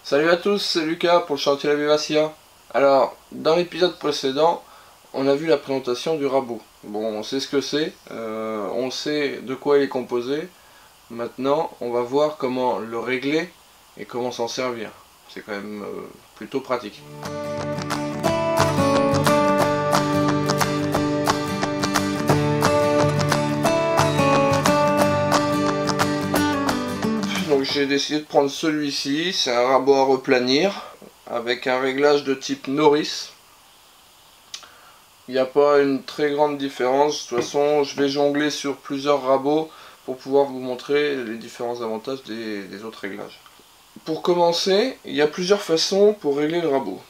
Salut à tous, c'est Lucas pour le chantier La Vivacia. Alors, dans l'épisode précédent, on a vu la présentation du rabot. Bon, on sait ce que c'est, on sait de quoi il est composé. Maintenant, on va voir comment le régler et comment s'en servir. C'est quand même plutôt pratique. Donc j'ai décidé de prendre celui-ci, c'est un rabot à replanir avec un réglage de type Norris. Il n'y a pas une très grande différence, de toute façon je vais jongler sur plusieurs rabots pour pouvoir vous montrer les différents avantages des autres réglages. Pour commencer, il y a plusieurs façons pour régler le rabot.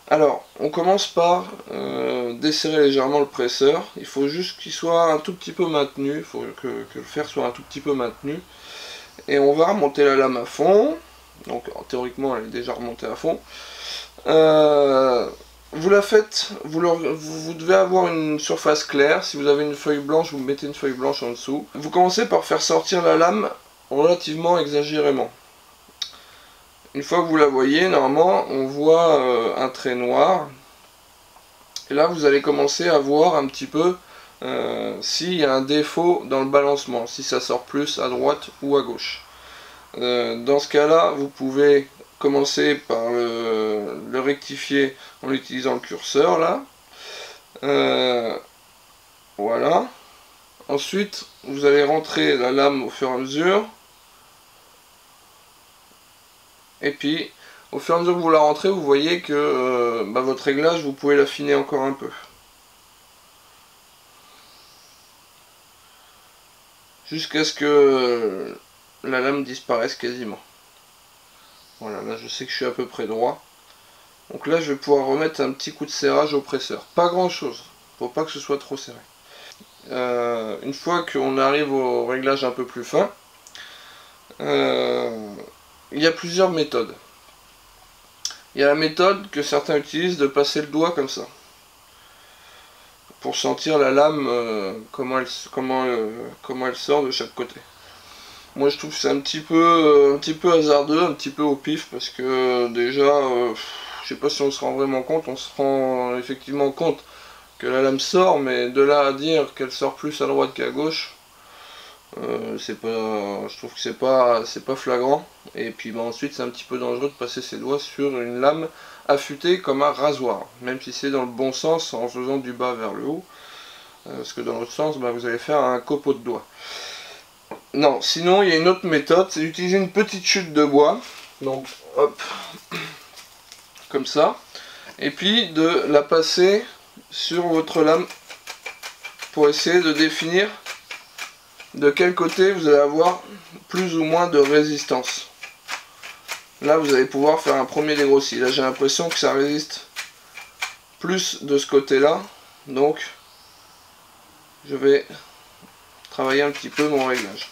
Alors, on commence par desserrer légèrement le presseur. Il faut juste qu'il soit un tout petit peu maintenu, il faut que le fer soit un tout petit peu maintenu. Et on va remonter la lame à fond. Donc théoriquement elle est déjà remontée à fond. Vous la faites, vous devez avoir une surface claire. Si vous avez une feuille blanche, vous mettez une feuille blanche en dessous. Vous commencez par faire sortir la lame relativement exagérément. Une fois que vous la voyez, normalement on voit un trait noir. Et là vous allez commencer à voir un petit peu s'il y a un défaut dans le balancement, si ça sort plus à droite ou à gauche. Dans ce cas là, vous pouvez commencer par le rectifier en utilisant le curseur là. Voilà. Ensuite, vous allez rentrer la lame au fur et à mesure. Et puis, au fur et à mesure que vous la rentrez, vous voyez que votre réglage, vous pouvez l'affiner encore un peu. Jusqu'à ce que la lame disparaisse quasiment. Voilà, là je sais que je suis à peu près droit. Donc là je vais pouvoir remettre un petit coup de serrage au presseur. Pas grand chose, pour pas que ce soit trop serré. Une fois qu'on arrive au réglage un peu plus fin, il y a plusieurs méthodes. Il y a la méthode que certains utilisent de passer le doigt comme ça. Pour sentir la lame, comment elle sort de chaque côté. Moi je trouve que c'est un petit peu hasardeux, un petit peu au pif, parce que déjà, je sais pas si on se rend vraiment compte, on se rend effectivement compte que la lame sort, mais de là à dire qu'elle sort plus à droite qu'à gauche, je trouve que c'est pas flagrant. Et puis ensuite c'est un petit peu dangereux de passer ses doigts sur une lame affûtée comme un rasoir, même si c'est dans le bon sens en faisant du bas vers le haut, parce que dans l'autre sens vous allez faire un copeau de doigt. Non, sinon il y a une autre méthode, c'est d'utiliser une petite chute de bois, donc hop, comme ça, et puis de la passer sur votre lame pour essayer de définir de quel côté vous allez avoir plus ou moins de résistance. Là vous allez pouvoir faire un premier dégrossi. Là j'ai l'impression que ça résiste plus de ce côté là, donc je vais travailler un petit peu mon réglage.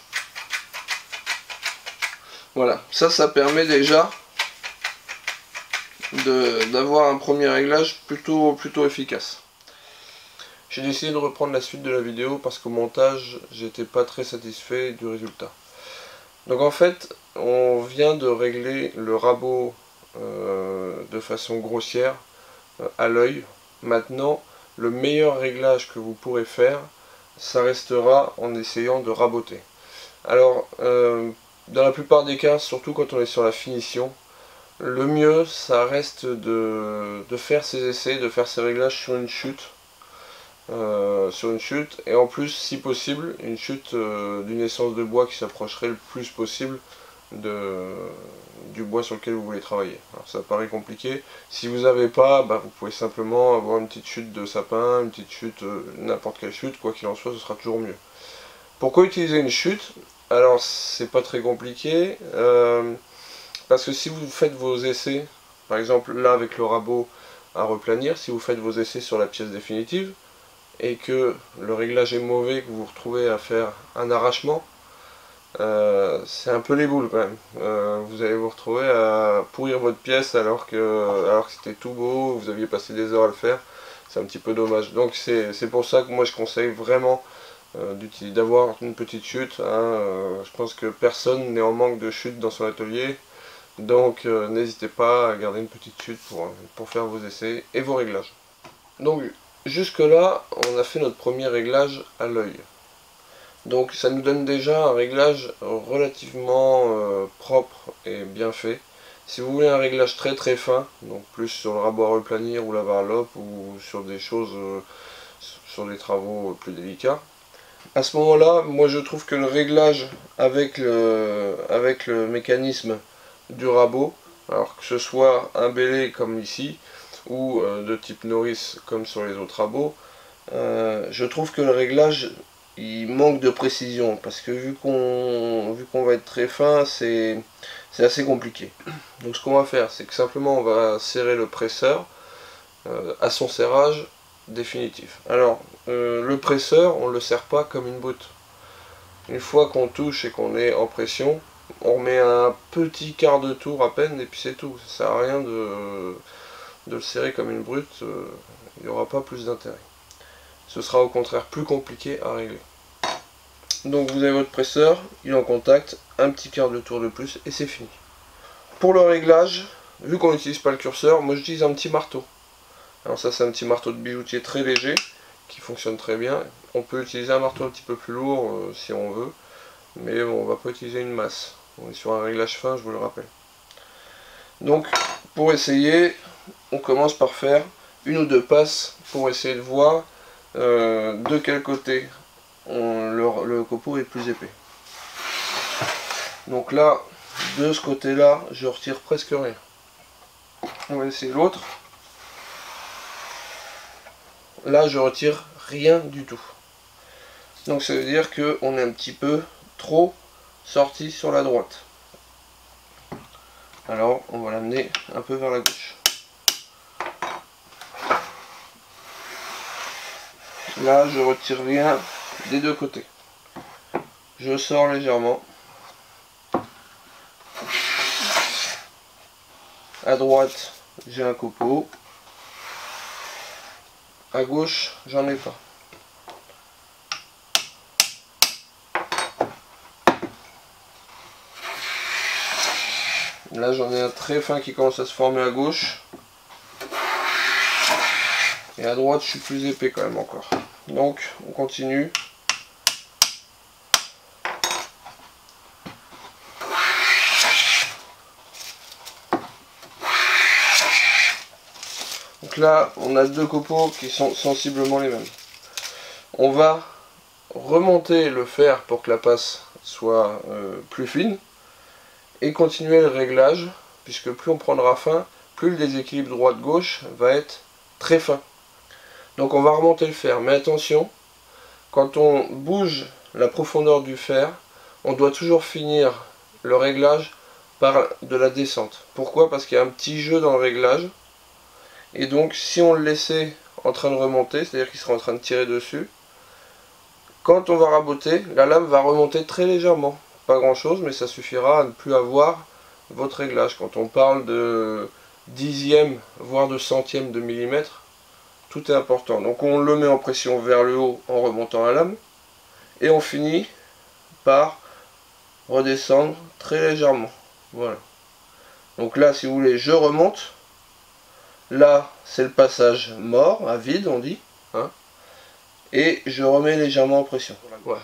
Voilà, ça permet déjà d'avoir un premier réglage plutôt efficace. J'ai décidé de reprendre la suite de la vidéo parce qu'au montage j'étais pas très satisfait du résultat. Donc en fait on vient de régler le rabot de façon grossière à l'œil. Maintenant le meilleur réglage que vous pourrez faire, ça restera en essayant de raboter. Alors dans la plupart des cas, surtout quand on est sur la finition, le mieux ça reste de faire ses essais, de faire ses réglages sur une chute. Et en plus si possible une chute d'une essence de bois qui s'approcherait le plus possible du bois sur lequel vous voulez travailler. Alors ça paraît compliqué, si vous n'avez pas, vous pouvez simplement avoir une petite chute de sapin, une petite chute, n'importe quelle chute, quoi qu'il en soit ce sera toujours mieux. Pourquoi utiliser une chute? Alors c'est pas très compliqué, parce que si vous faites vos essais, par exemple là avec le rabot à replanir, si vous faites vos essais sur la pièce définitive, et que le réglage est mauvais, que vous vous retrouvez à faire un arrachement, c'est un peu les boules quand même. Vous allez vous retrouver à pourrir votre pièce alors que c'était tout beau, vous aviez passé des heures à le faire, c'est un petit peu dommage. Donc c'est pour ça que moi je conseille vraiment d'avoir une petite chute. Je pense que personne n'est en manque de chute dans son atelier. Donc n'hésitez pas à garder une petite chute pour faire vos essais et vos réglages. Donc jusque là, on a fait notre premier réglage à l'œil. Donc ça nous donne déjà un réglage relativement propre et bien fait. Si vous voulez un réglage très très fin, donc plus sur le rabot à replanir ou la varlope ou sur des choses, sur des travaux plus délicats, à ce moment-là, moi je trouve que le réglage avec le mécanisme du rabot, alors que ce soit un belay comme ici, ou de type Norris comme sur les autres rabots, je trouve que le réglage il manque de précision, parce que vu qu'on va être très fin, c'est assez compliqué. Donc ce qu'on va faire, c'est que simplement on va serrer le presseur à son serrage définitif. Alors le presseur, on ne le serre pas comme une brute. Une fois qu'on touche et qu'on est en pression, on remet un petit quart de tour à peine et puis c'est tout. Ça sert à rien de le serrer comme une brute, il n'y aura pas plus d'intérêt. Ce sera au contraire plus compliqué à régler. Donc vous avez votre presseur, il est en contact, un petit quart de tour de plus et c'est fini. Pour le réglage, vu qu'on n'utilise pas le curseur, moi j'utilise un petit marteau. Alors ça c'est un petit marteau de bijoutier très léger, qui fonctionne très bien. On peut utiliser un marteau un petit peu plus lourd si on veut, mais bon, on va pas utiliser une masse. On est sur un réglage fin, je vous le rappelle. Donc pour essayer, on commence par faire une ou deux passes pour essayer de voir de quel côté le copeau est plus épais. Donc là, de ce côté là, je retire presque rien. On va essayer l'autre. Là je retire rien du tout. Donc ça veut dire qu'on est un petit peu trop sorti sur la droite. Alors on va l'amener un peu vers la gauche. Là je retire rien des deux côtés. Je sors légèrement. À droite j'ai un copeau. À gauche j'en ai pas. Là j'en ai un très fin qui commence à se former à gauche. Et à droite je suis plus épais quand même encore. Donc on continue. Donc là on a deux copeaux qui sont sensiblement les mêmes. On va remonter le fer pour que la passe soit plus fine. Et continuer le réglage, puisque plus on prendra fin, plus le déséquilibre droite-gauche va être très fin. Donc on va remonter le fer, mais attention, quand on bouge la profondeur du fer, on doit toujours finir le réglage par de la descente. Pourquoi? Parce qu'il y a un petit jeu dans le réglage, et donc si on le laissait en train de remonter, c'est-à-dire qu'il sera en train de tirer dessus, quand on va raboter, la lame va remonter très légèrement. Pas grand chose, mais ça suffira à ne plus avoir votre réglage. Quand on parle de dixième, voire de centième de millimètre, tout est important. Donc on le met en pression vers le haut en remontant la lame, et on finit par redescendre très légèrement. Voilà. Donc là, si vous voulez, je remonte. Là, c'est le passage mort, à vide, on dit. Hein, et je remets légèrement en pression. Voilà.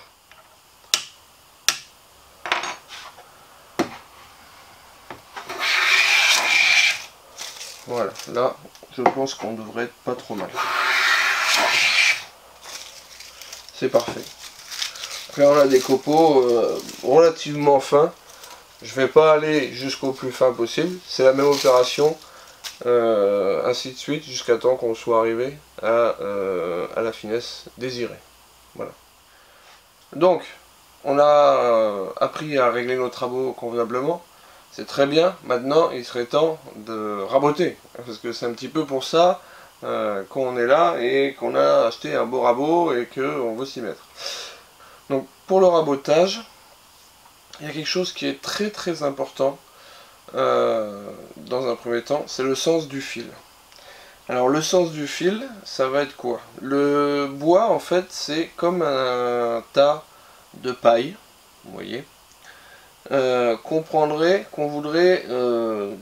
Voilà, là, je pense qu'on devrait être pas trop mal. C'est parfait. Donc là, on a des copeaux relativement fins. Je vais pas aller jusqu'au plus fin possible. C'est la même opération, ainsi de suite, jusqu'à temps qu'on soit arrivé à la finesse désirée. Voilà. Donc, on a appris à régler nos travaux convenablement. C'est très bien, maintenant il serait temps de raboter, parce que c'est un petit peu pour ça qu'on est là et qu'on a acheté un beau rabot et qu'on veut s'y mettre. Donc pour le rabotage, il y a quelque chose qui est très très important dans un premier temps, c'est le sens du fil. Alors le sens du fil, ça va être quoi? Le bois en fait c'est comme un tas de paille, vous voyez. comprendrait qu'on voudrait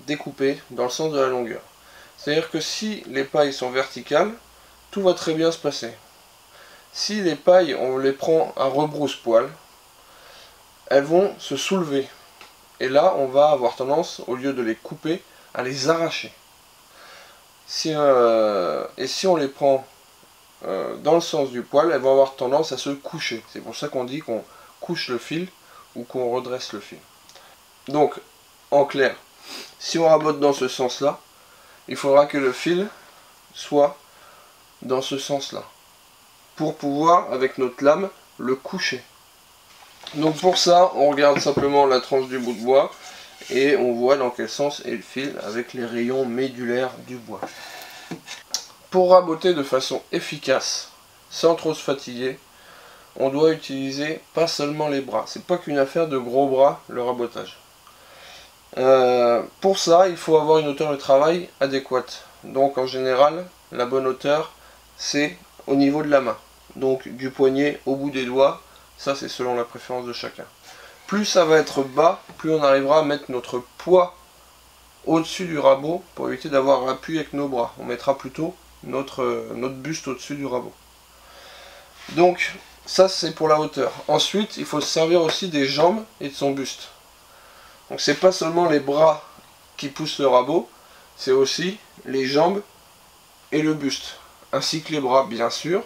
découper dans le sens de la longueur. C'est-à-dire que si les pailles sont verticales, tout va très bien se passer. Si les pailles, on les prend à rebrousse-poil, elles vont se soulever. Et là, on va avoir tendance, au lieu de les couper, à les arracher. Et si on les prend dans le sens du poil, elles vont avoir tendance à se coucher. C'est pour ça qu'on dit qu'on couche le fil ou qu'on redresse le fil. Donc, en clair, si on rabote dans ce sens-là, il faudra que le fil soit dans ce sens-là, pour pouvoir, avec notre lame, le coucher. Donc pour ça, on regarde simplement la tranche du bout de bois, et on voit dans quel sens est le fil avec les rayons médulaires du bois. Pour raboter de façon efficace, sans trop se fatiguer, on doit utiliser pas seulement les bras. C'est pas qu'une affaire de gros bras, le rabotage. Pour ça, il faut avoir une hauteur de travail adéquate. Donc en général, la bonne hauteur, c'est au niveau de la main. Donc du poignet au bout des doigts, ça c'est selon la préférence de chacun. Plus ça va être bas, plus on arrivera à mettre notre poids au-dessus du rabot pour éviter d'avoir appui avec nos bras. On mettra plutôt notre buste au-dessus du rabot. Donc ça c'est pour la hauteur. Ensuite, il faut se servir aussi des jambes et de son buste. Donc c'est pas seulement les bras qui poussent le rabot, c'est aussi les jambes et le buste, ainsi que les bras bien sûr,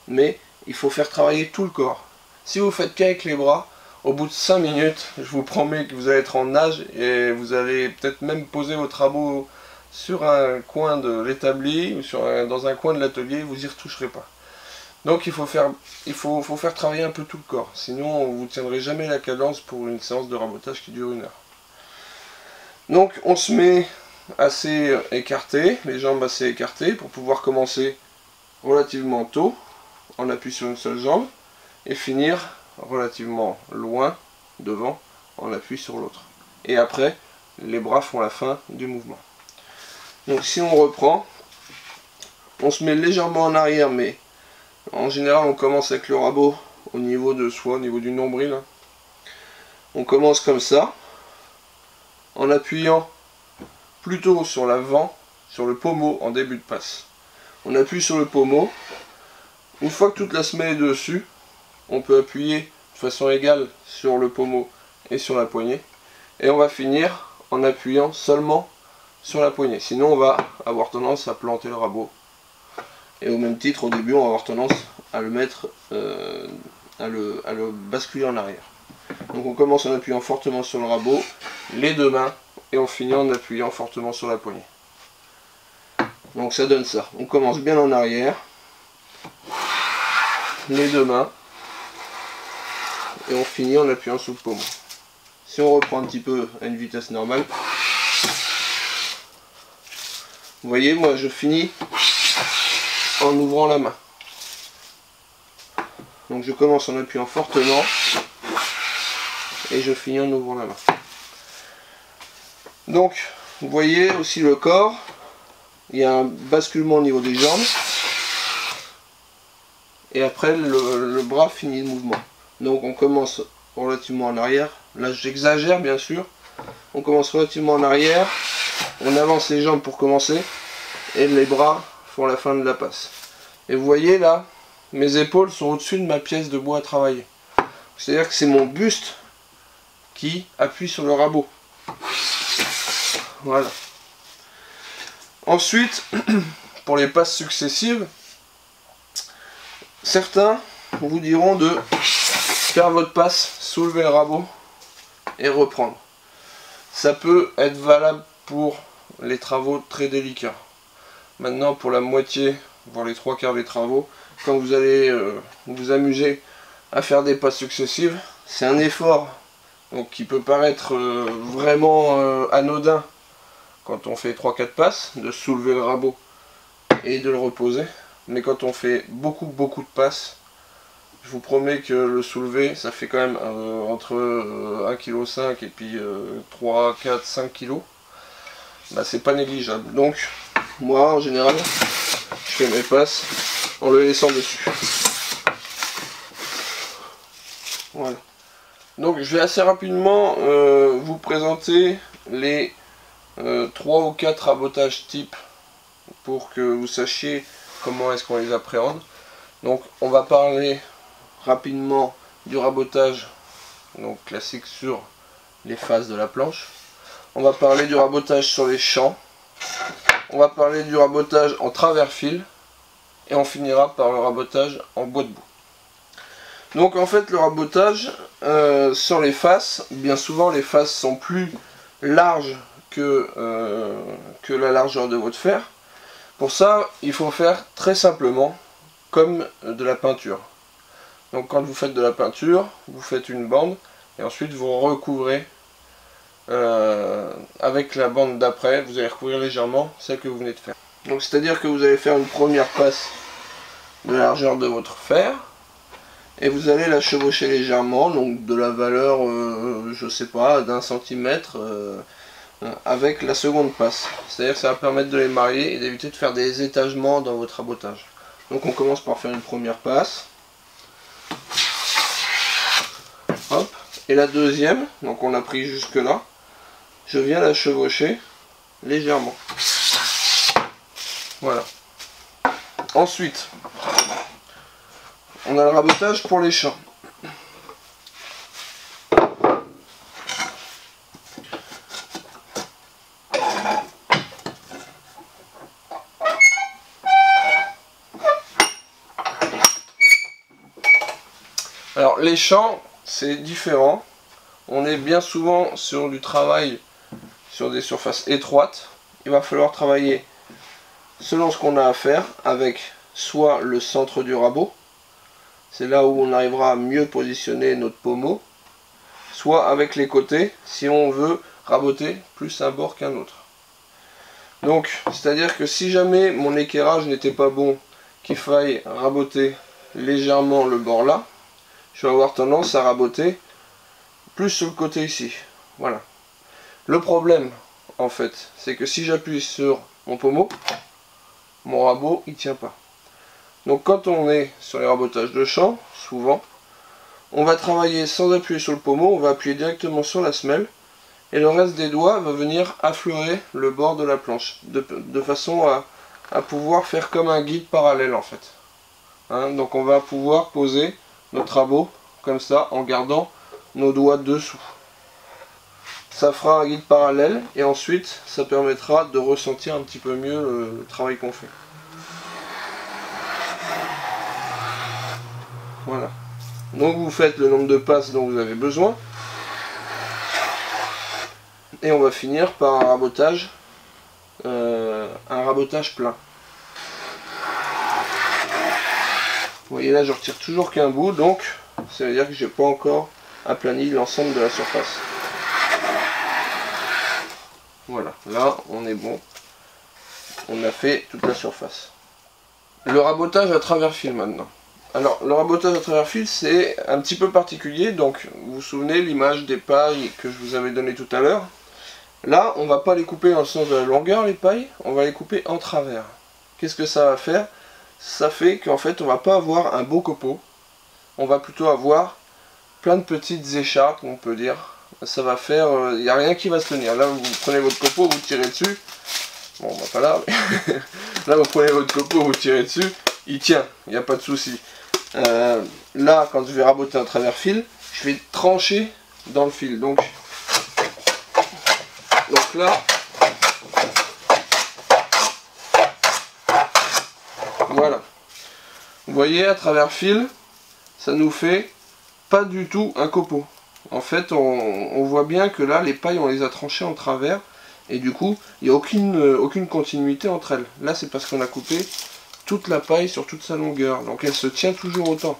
mais il faut faire travailler tout le corps. Si vous faites qu'avec les bras, au bout de 5 minutes, je vous promets que vous allez être en nage et vous allez peut-être même poser votre rabot sur un coin de l'établi ou dans un coin de l'atelier, vous n'y retoucherez pas. Donc il faut faire travailler un peu tout le corps, sinon vous ne tiendrez jamais la cadence pour une séance de rabotage qui dure 1 heure. Donc on se met assez écarté, les jambes assez écartées pour pouvoir commencer relativement tôt, en appui sur une seule jambe, et finir relativement loin devant, en appui sur l'autre. Et après, les bras font la fin du mouvement. Donc si on reprend, on se met légèrement en arrière, mais en général on commence avec le rabot au niveau de soi, au niveau du nombril. On commence comme ça, en appuyant plutôt sur l'avant, sur le pommeau en début de passe. On appuie sur le pommeau. Une fois que toute la semelle est dessus, on peut appuyer de façon égale sur le pommeau et sur la poignée. Et on va finir en appuyant seulement sur la poignée. Sinon on va avoir tendance à planter le rabot. Et au même titre, au début, on va avoir tendance à le mettre, à le basculer en arrière. Donc on commence en appuyant fortement sur le rabot, les deux mains, et on finit en appuyant fortement sur la poignée. Donc ça donne ça. On commence bien en arrière, les deux mains, et on finit en appuyant sur le pommeau. Si on reprend un petit peu à une vitesse normale, vous voyez, moi je finis en ouvrant la main. Donc je commence en appuyant fortement et je finis en ouvrant la main. Donc vous voyez aussi le corps, il y a un basculement au niveau des jambes et après le bras finit le mouvement. Donc on commence relativement en arrière, là j'exagère bien sûr, on commence relativement en arrière, on avance les jambes pour commencer et les bras font la fin de la passe. Et vous voyez là, mes épaules sont au-dessus de ma pièce de bois à travailler. C'est-à-dire que c'est mon buste qui appuie sur le rabot. Voilà. Ensuite, pour les passes successives, certains vous diront de faire votre passe, soulever le rabot et reprendre. Ça peut être valable pour les travaux très délicats. Maintenant, pour la moitié, voire les 3/4 des travaux, quand vous allez vous amuser à faire des passes successives, c'est un effort donc, qui peut paraître vraiment anodin quand on fait 3-4 passes, de soulever le rabot et de le reposer. Mais quand on fait beaucoup de passes, je vous promets que le soulever, ça fait quand même entre 1,5 kg et puis 3, 4, 5 kg. Bah, c'est pas négligeable. Donc, moi en général, je fais mes passes en le laissant dessus. Voilà. Donc je vais assez rapidement vous présenter les 3 ou 4 rabotages types pour que vous sachiez comment est-ce qu'on les appréhende. Donc on va parler rapidement du rabotage donc classique sur les faces de la planche. On va parler du rabotage sur les champs. On va parler du rabotage en travers fil. Et on finira par le rabotage en bois de boue. Donc en fait le rabotage sur les faces, bien souvent les faces sont plus larges que la largeur de votre fer. Pour ça il faut faire très simplement comme de la peinture. Donc quand vous faites de la peinture, vous faites une bande et ensuite vous recouvrez avec la bande d'après, vous allez recouvrir légèrement celle que vous venez de faire. Donc c'est à dire que vous allez faire une première passe de la largeur de votre fer et vous allez la chevaucher légèrement, donc de la valeur je sais pas d'1 centimètre avec la seconde passe. C'est à dire que ça va permettre de les marier et d'éviter de faire des étagements dans votre rabotage. Donc on commence par faire une première passe. Hop. Et la deuxième, donc on a pris jusque là, je viens la chevaucher légèrement. Voilà. Ensuite, on a le rabotage pour les champs. Alors les champs, c'est différent. On est bien souvent sur du travail sur des surfaces étroites. Il va falloir travailler selon ce qu'on a à faire avec soit le centre du rabot, c'est là où on arrivera à mieux positionner notre pommeau, soit avec les côtés si on veut raboter plus un bord qu'un autre. Donc c'est à dire que si jamais mon équerrage n'était pas bon, qu'il faille raboter légèrement le bord là, je vais avoir tendance à raboter plus sur le côté ici. Voilà. Le problème en fait c'est que si j'appuie sur mon pommeau, mon rabot il tient pas. Donc quand on est sur les rabotages de champ, souvent, on va travailler sans appuyer sur le pommeau, on va appuyer directement sur la semelle, et le reste des doigts va venir affleurer le bord de la planche, de façon à pouvoir faire comme un guide parallèle en fait. Hein, donc on va pouvoir poser notre rabot comme ça, en gardant nos doigts dessous. Ça fera un guide parallèle, et ensuite ça permettra de ressentir un petit peu mieux le travail qu'on fait. Voilà. Donc vous faites le nombre de passes dont vous avez besoin. Et on va finir par un rabotage plein. Vous voyez là je retire toujours qu'un bout, donc ça veut dire que j'ai pas encore aplani l'ensemble de la surface. Voilà, là on est bon. On a fait toute la surface. Le rabotage à travers fil maintenant. Alors, le rabotage à travers fil, c'est un petit peu particulier. Donc, vous vous souvenez l'image des pailles que je vous avais donnée tout à l'heure. Là, on va pas les couper dans le sens de la longueur, les pailles. On va les couper en travers. Qu'est-ce que ça va faire? Ça fait qu'en fait, on va pas avoir un beau copeau. On va plutôt avoir plein de petites écharpes, on peut dire. Ça va faire... Il n'y a rien qui va se tenir. Là, vous prenez votre copeau, vous tirez dessus. Bon, bah pas là. Mais là, vous prenez votre copeau, vous tirez dessus. Il tient, il n'y a pas de souci. Là, quand je vais raboter un travers fil, je vais trancher dans le fil. Donc là, voilà. Vous voyez, à travers fil, ça nous fait pas du tout un copeau. En fait, on voit bien que là, les pailles, on les a tranchées en travers. Et du coup, il n'y a aucune continuité entre elles. Là, c'est parce qu'on a coupé toute la paille sur toute sa longueur. Donc elle se tient toujours autant.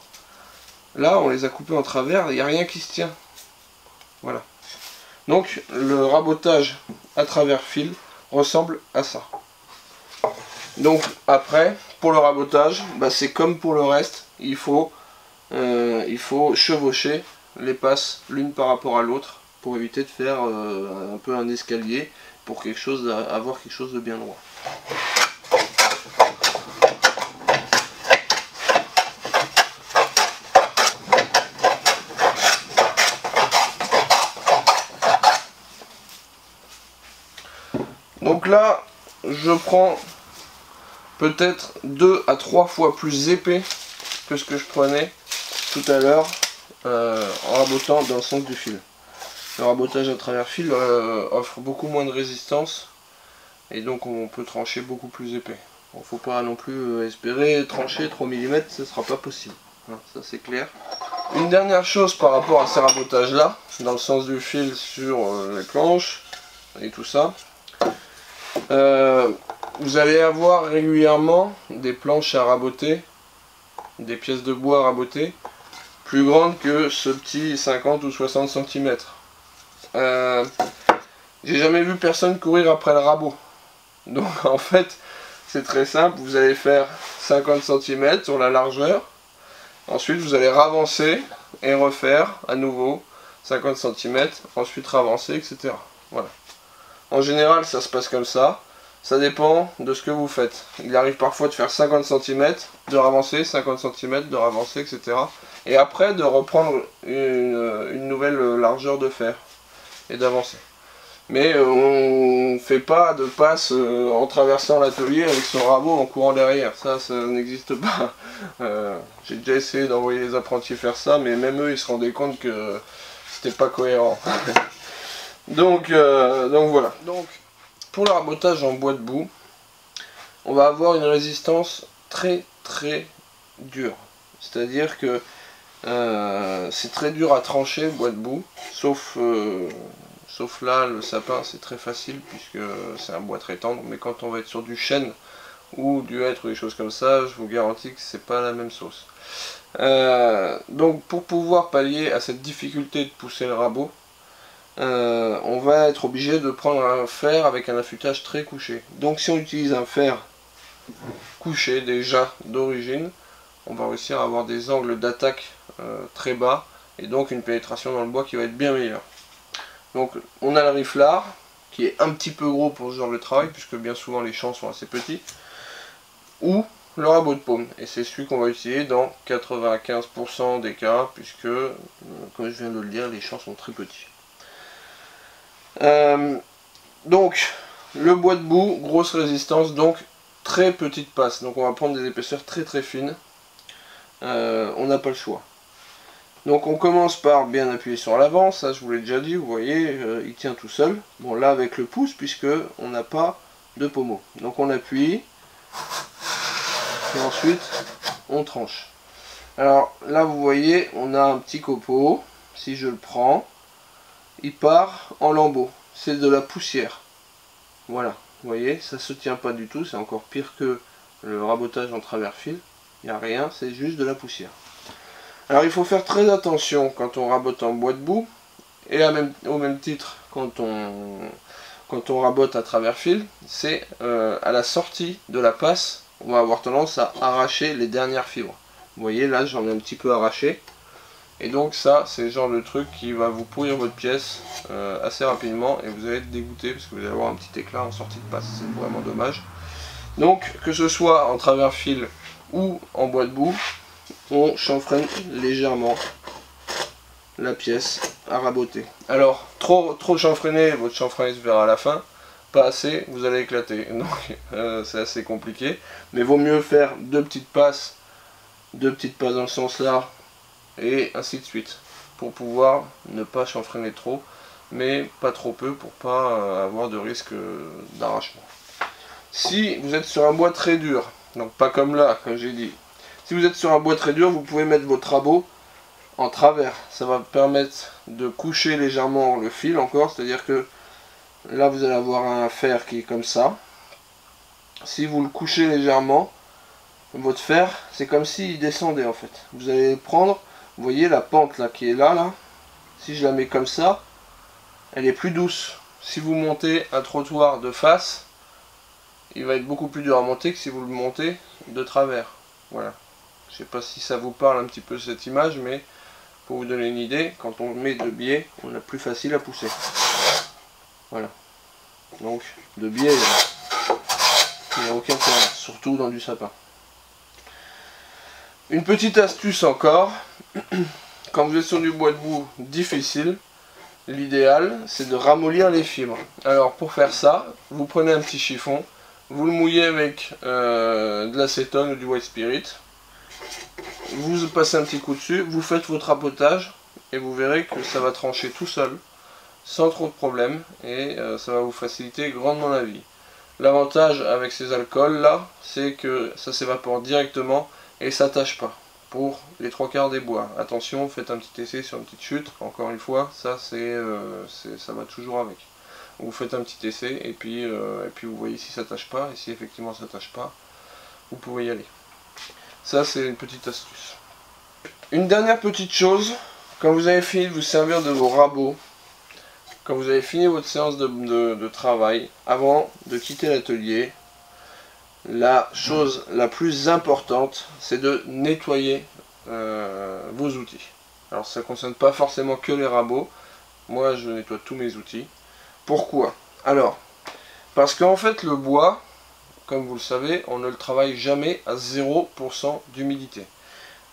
Là, on les a coupées en travers, il n'y a rien qui se tient. Voilà. Donc, le rabotage à travers fil ressemble à ça. Donc, après, pour le rabotage, bah, c'est comme pour le reste. Il faut chevaucher les passes l'une par rapport à l'autre pour éviter de faire un peu un escalier pour avoir quelque chose de bien droit. Donc là, je prends peut-être 2 à 3 fois plus épais que ce que je prenais tout à l'heure en rabotant dans le sens du fil. Le rabotage à travers fil offre beaucoup moins de résistance et donc on peut trancher beaucoup plus épais. Bon, faut pas non plus espérer trancher 3 mm, ce ne sera pas possible. Hein, ça c'est clair. Une dernière chose par rapport à ces rabotages là, dans le sens du fil sur les planches et tout ça. Vous allez avoir régulièrement des planches à raboter, des pièces de bois à raboter, plus grandes que ce petit 50 ou 60 cm. J'ai jamais vu personne courir après le rabot. Donc en fait, c'est très simple, vous allez faire 50 cm sur la largeur, ensuite vous allez ravancer et refaire à nouveau 50 cm, ensuite ravancer, etc. Voilà. En général, ça se passe comme ça. Ça dépend de ce que vous faites. Il arrive parfois de faire 50 cm, de ravancer, 50 cm, de ravancer, etc. Et après de reprendre une nouvelle largeur de fer et d'avancer. Mais on ne fait pas de passe en traversant l'atelier avec son rabot en courant derrière. Ça n'existe pas. J'ai déjà essayé d'envoyer les apprentis faire ça, mais même eux, ils se rendaient compte que c'était pas cohérent. donc voilà. Donc, pour le rabotage en bois de boue, on va avoir une résistance très très dure. C'est-à-dire que c'est très dur à trancher le bois de boue, sauf là, le sapin, c'est très facile puisque c'est un bois très tendre. Mais quand on va être sur du chêne ou du hêtre ou des choses comme ça, je vous garantis que c'est pas la même sauce. Donc pour pouvoir pallier à cette difficulté de pousser le rabot, on va être obligé de prendre un fer avec un affûtage très couché. Donc si on utilise un fer couché déjà d'origine, on va réussir à avoir des angles d'attaque très bas et donc une pénétration dans le bois qui va être bien meilleure. Donc on a le riflard qui est un petit peu gros pour ce genre de travail puisque bien souvent les champs sont assez petits, ou le rabot de paume, et c'est celui qu'on va utiliser dans 95% des cas puisque comme je viens de le dire, les champs sont très petits. Donc le bois de boue, grosse résistance, donc très petite passe, donc on va prendre des épaisseurs très très fines. On n'a pas le choix. Donc on commence par bien appuyer sur l'avant, ça je vous l'ai déjà dit, vous voyez, il tient tout seul. Bon là avec le pouce puisque on n'a pas de pommeau. Donc on appuie et ensuite on tranche. Alors là vous voyez, on a un petit copeau, si je le prends, il part en lambeaux, c'est de la poussière. Voilà, vous voyez, ça se tient pas du tout, c'est encore pire que le rabotage en travers fil. Il n'y a rien, c'est juste de la poussière. Alors il faut faire très attention quand on rabote en bois de boue, et au même titre quand on rabote à travers fil, c'est à la sortie de la passe, on va avoir tendance à arracher les dernières fibres. Vous voyez là j'en ai un petit peu arraché, et donc ça c'est le genre de truc qui va vous pourrir votre pièce assez rapidement, et vous allez être dégoûté parce que vous allez avoir un petit éclat en sortie de passe, c'est vraiment dommage. Donc que ce soit en travers fil ou en bois de boue, on chanfreine légèrement la pièce à raboter. Alors, trop chanfreiner, votre chanfrein se verra à la fin. Pas assez, vous allez éclater. Donc, c'est assez compliqué. Mais vaut mieux faire deux petites passes dans le sens là, et ainsi de suite. Pour pouvoir ne pas chanfreiner trop, mais pas trop peu pour pas avoir de risque d'arrachement. Si vous êtes sur un bois très dur, donc pas comme là, comme j'ai dit, si vous êtes sur un bois très dur, vous pouvez mettre votre rabot en travers. Ça va permettre de coucher légèrement le fil encore, c'est-à-dire que là vous allez avoir un fer qui est comme ça. Si vous le couchez légèrement, votre fer, c'est comme s'il descendait en fait. Vous allez le prendre, vous voyez la pente là qui est là, si je la mets comme ça, elle est plus douce. Si vous montez un trottoir de face, il va être beaucoup plus dur à monter que si vous le montez de travers. Voilà. Je ne sais pas si ça vous parle un petit peu cette image, mais pour vous donner une idée, quand on met de biais, on a plus facile à pousser. Voilà. Donc, de biais, il n'y a aucun problème, surtout dans du sapin. Une petite astuce encore, quand vous êtes sur du bois de boue difficile, l'idéal, c'est de ramollir les fibres. Alors pour faire ça, vous prenez un petit chiffon, vous le mouillez avec de l'acétone ou du white spirit, vous passez un petit coup dessus, vous faites votre rapotage, et vous verrez que ça va trancher tout seul, sans trop de problèmes, et ça va vous faciliter grandement la vie. L'avantage avec ces alcools là, c'est que ça s'évapore directement et ça tâche pas. Pour les 3/4 des bois. Attention, faites un petit essai sur une petite chute, encore une fois, ça ça va toujours avec. Vous faites un petit essai et puis vous voyez si ça tâche pas, et si effectivement ça tâche pas, vous pouvez y aller. Ça c'est une petite astuce. Une dernière petite chose, quand vous avez fini de vous servir de vos rabots, quand vous avez fini votre séance de travail, avant de quitter l'atelier, la chose la plus importante, c'est de nettoyer vos outils. Alors ça ne concerne pas forcément que les rabots, moi je nettoie tous mes outils. Pourquoi? Alors, parce qu'en fait le bois, comme vous le savez, on ne le travaille jamais à 0% d'humidité.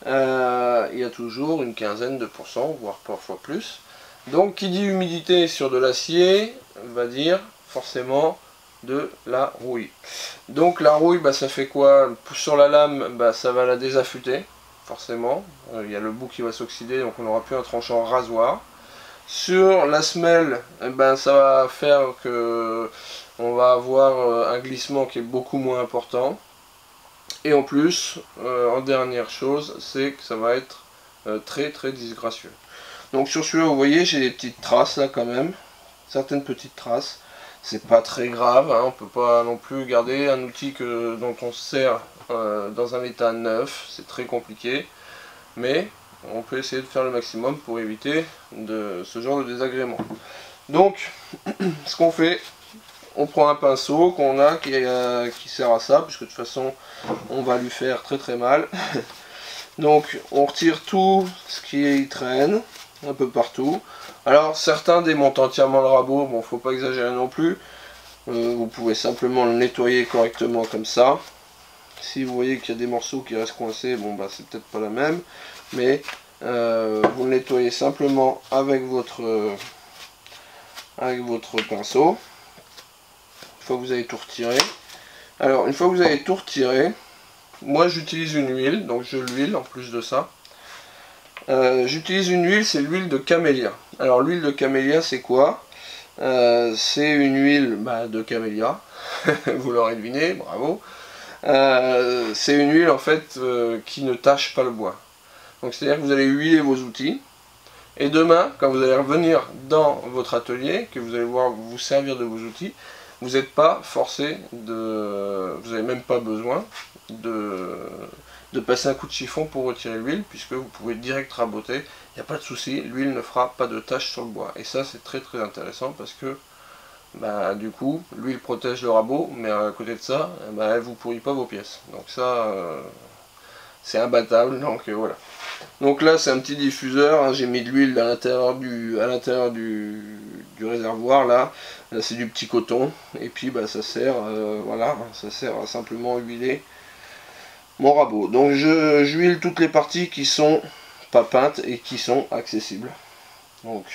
Il y a toujours une quinzaine de pourcents, voire parfois plus. Donc qui dit humidité sur de l'acier, va dire forcément de la rouille. Donc la rouille, bah, ça fait quoi? Sur la lame, bah, ça va la désaffûter, forcément. Il y a le bout qui va s'oxyder, donc on n'aura plus un tranchant rasoir. Sur la semelle, ben, ça va faire que on va avoir un glissement qui est beaucoup moins important. Et en plus, en dernière chose, c'est que ça va être très disgracieux. Donc sur celui-là, vous voyez, j'ai des petites traces là quand même, certaines petites traces. C'est pas très grave, hein, on peut pas non plus garder un outil dont on se sert dans un état neuf, c'est très compliqué. Mais on peut essayer de faire le maximum pour éviter ce genre de désagrément. Donc, ce qu'on fait, on prend un pinceau qu'on a qui sert à ça, puisque de toute façon, on va lui faire très mal. Donc, on retire tout ce qui traîne, un peu partout. Alors, certains démontent entièrement le rabot, bon, faut pas exagérer non plus. Vous pouvez simplement le nettoyer correctement comme ça. Si vous voyez qu'il y a des morceaux qui restent coincés, bon bah c'est peut-être pas la même, mais vous le nettoyez simplement avec votre pinceau, une fois que vous avez tout retiré. Alors une fois que vous avez tout retiré, moi j'utilise une huile, donc je l'huile en plus de ça. J'utilise une huile, c'est l'huile de camélia. Alors l'huile de camélia c'est quoi? C'est une huile de camélia, vous l'aurez deviné, bravo. C'est une huile en fait qui ne tâche pas le bois. Donc c'est à dire que vous allez huiler vos outils, et demain quand vous allez revenir dans votre atelier, que vous allez voir vous servir de vos outils, vous n'êtes pas forcé vous n'avez même pas besoin de passer un coup de chiffon pour retirer l'huile, puisque vous pouvez direct raboter, il n'y a pas de souci, l'huile ne fera pas de tache sur le bois. Et ça c'est très intéressant, parce que du coup, l'huile protège le rabot, mais à côté de ça, elle vous pourrit pas vos pièces. Donc ça, c'est imbattable, donc voilà. Donc là, c'est un petit diffuseur, hein, j'ai mis de l'huile à l'intérieur du réservoir, là c'est du petit coton, et puis ça sert, voilà, ça sert à simplement huiler mon rabot. Donc j'huile toutes les parties qui sont pas peintes et qui sont accessibles. Donc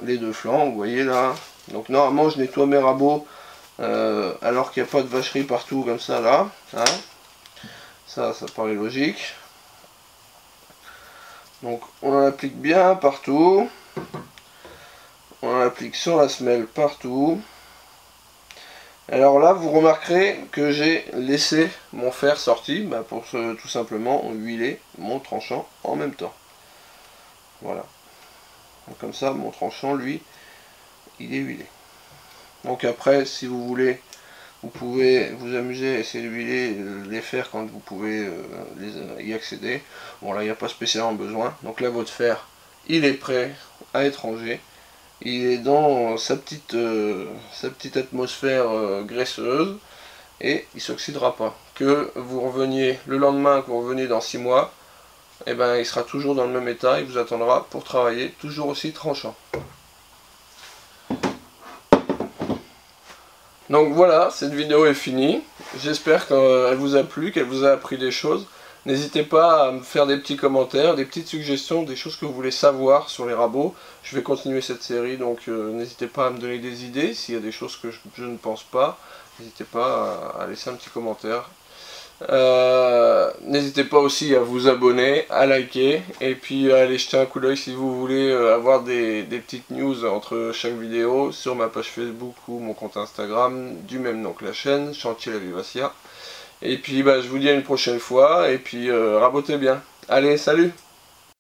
les deux flancs, vous voyez là. Donc normalement je nettoie mes rabots alors qu'il n'y a pas de vacherie partout comme ça là. Hein. Ça paraît logique. Donc on en applique bien partout. On en applique sur la semelle partout. Alors là vous remarquerez que j'ai laissé mon fer sorti pour tout simplement huiler mon tranchant en même temps. Voilà. Donc comme ça mon tranchant lui il est huilé. Donc après si vous voulez vous pouvez vous amuser à essayer de huiler les fers quand vous pouvez y accéder. Bon là il n'y a pas spécialement besoin. Donc là votre fer il est prêt à être rangé. Il est dans sa petite atmosphère graisseuse et il ne s'oxydera pas. Que vous reveniez le lendemain, que vous reveniez dans 6 mois, et il sera toujours dans le même état, il vous attendra pour travailler, toujours aussi tranchant. Donc voilà, cette vidéo est finie. J'espère qu'elle vous a plu, qu'elle vous a appris des choses. N'hésitez pas à me faire des petits commentaires, des petites suggestions, des choses que vous voulez savoir sur les rabots. Je vais continuer cette série, donc n'hésitez pas à me donner des idées. S'il y a des choses que je ne pense pas, n'hésitez pas à laisser un petit commentaire. N'hésitez pas aussi à vous abonner, à liker, et puis à aller jeter un coup d'œil si vous voulez avoir des petites news entre chaque vidéo sur ma page Facebook ou mon compte Instagram du même nom que la chaîne, Chantier La Vivacia. Et puis bah, je vous dis à une prochaine fois, et puis rabotez bien. Allez, salut!